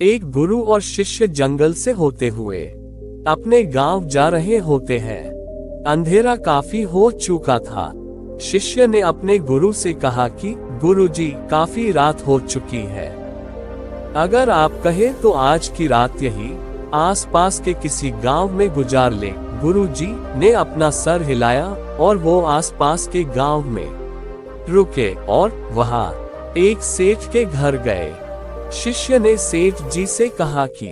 एक गुरु और शिष्य जंगल से होते हुए अपने गांव जा रहे होते हैं। अंधेरा काफी हो चुका था। शिष्य ने अपने गुरु से कहा कि गुरुजी, काफी रात हो चुकी है, अगर आप कहे तो आज की रात यही आसपास के किसी गांव में गुजार ले। गुरुजी ने अपना सर हिलाया और वो आसपास के गांव में रुके और वहां एक सेठ के घर गए। शिष्य ने सेठ जी से कहा कि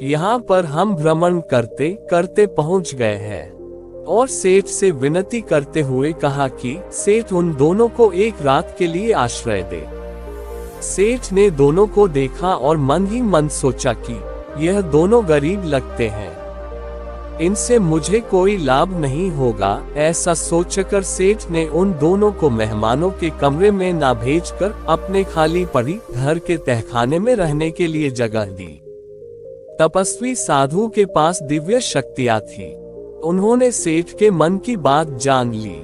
यहाँ पर हम भ्रमण करते करते पहुँच गए हैं, और सेठ से विनती करते हुए कहा कि सेठ उन दोनों को एक रात के लिए आश्रय दे। सेठ ने दोनों को देखा और मन ही मन सोचा कि यह दोनों गरीब लगते हैं, इनसे मुझे कोई लाभ नहीं होगा। ऐसा सोचकर सेठ ने उन दोनों को मेहमानों के कमरे में ना भेजकर अपने खाली पड़ी घर के तहखाने में रहने के लिए जगह दी। तपस्वी साधु के पास दिव्य शक्तियां थी। उन्होंने सेठ के मन की बात जान ली।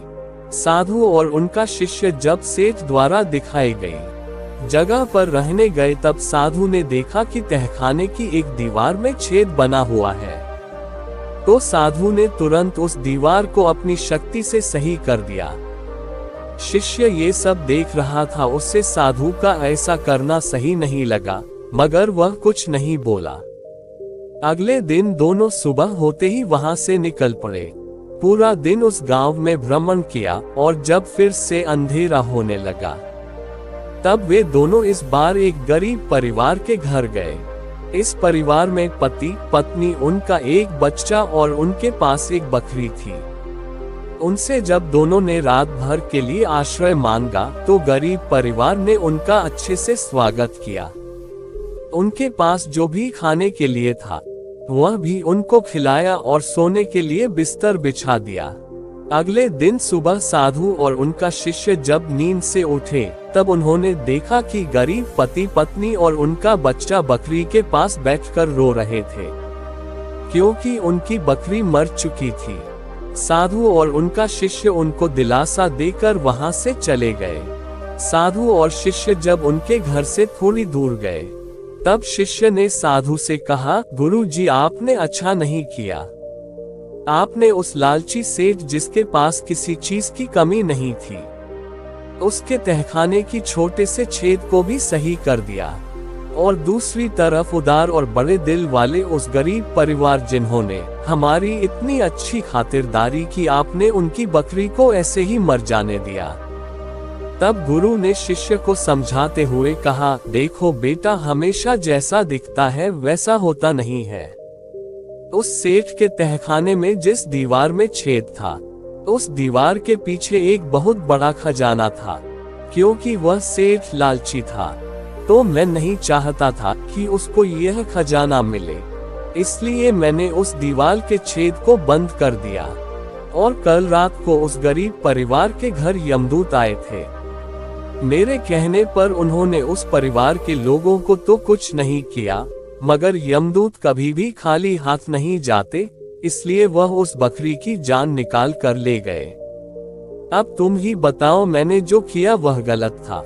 साधु और उनका शिष्य जब सेठ द्वारा दिखाई गई जगह पर रहने गए, तब साधु ने देखा कि तहखाने की एक दीवार में छेद बना हुआ है। तो साधु ने तुरंत उस दीवार को अपनी शक्ति से सही कर दिया। शिष्य ये सब देख रहा था। उससे साधु का ऐसा करना सही नहीं लगा, मगर वह कुछ नहीं बोला। अगले दिन दोनों सुबह होते ही वहां से निकल पड़े। पूरा दिन उस गांव में भ्रमण किया, और जब फिर से अंधेरा होने लगा तब वे दोनों इस बार एक गरीब परिवार के घर गए। इस परिवार में पति, पत्नी, उनका एक बच्चा और उनके पास एक बकरी थी। उनसे जब दोनों ने रात भर के लिए आश्रय मांगा तो गरीब परिवार ने उनका अच्छे से स्वागत किया। उनके पास जो भी खाने के लिए था वह भी उनको खिलाया और सोने के लिए बिस्तर बिछा दिया। अगले दिन सुबह साधु और उनका शिष्य जब नींद से उठे तब उन्होंने देखा कि गरीब पति, पत्नी और उनका बच्चा बकरी के पास बैठकर रो रहे थे, क्योंकि उनकी बकरी मर चुकी थी। साधु और उनका शिष्य उनको दिलासा देकर वहां से चले गए। साधु और शिष्य जब उनके घर से थोड़ी दूर गए तब शिष्य ने साधु से कहा, गुरुजी, आपने अच्छा नहीं किया। आपने उस लालची सेठ, जिसके पास किसी चीज की कमी नहीं थी, उसके तहखाने की छोटे से छेद को भी सही कर दिया, और दूसरी तरफ उदार और बड़े दिल वाले उस गरीब परिवार जिन्होंने हमारी इतनी अच्छी खातिरदारी की, आपने उनकी बकरी को ऐसे ही मर जाने दिया। तब गुरु ने शिष्य को समझाते हुए कहा, देखो बेटा, हमेशा जैसा दिखता है वैसा होता नहीं है। उस सेठ के तहखाने में जिस दीवार में छेद था, उस दीवार के पीछे एक बहुत बड़ा खजाना था। क्योंकि वह सेठ लालची था, तो मैं नहीं चाहता था कि उसको यह खजाना मिले, इसलिए मैंने उस दीवार के छेद को बंद कर दिया। और कल रात को उस गरीब परिवार के घर यमदूत आए थे। मेरे कहने पर उन्होंने उस परिवार के लोगों को तो कुछ नहीं किया, मगर यमदूत कभी भी खाली हाथ नहीं जाते, इसलिए वह उस बकरी की जान निकाल कर ले गए। अब तुम ही बताओ, मैंने जो किया वह गलत था।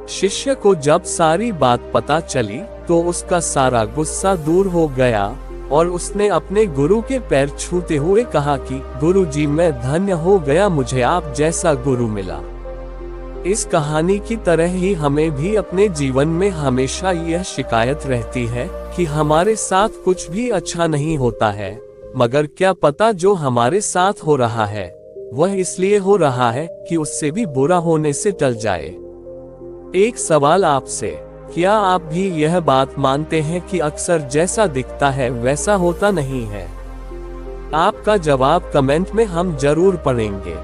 शिष्य को जब सारी बात पता चली तो उसका सारा गुस्सा दूर हो गया, और उसने अपने गुरु के पैर छूते हुए कहा कि गुरुजी, मैं धन्य हो गया, मुझे आप जैसा गुरु मिला। इस कहानी की तरह ही हमें भी अपने जीवन में हमेशा यह शिकायत रहती है कि हमारे साथ कुछ भी अच्छा नहीं होता है, मगर क्या पता जो हमारे साथ हो रहा है वह इसलिए हो रहा है कि उससे भी बुरा होने से टल जाए। एक सवाल आपसे, क्या आप भी यह बात मानते हैं कि अक्सर जैसा दिखता है वैसा होता नहीं है? आपका जवाब कमेंट में हम जरूर पढ़ेंगे।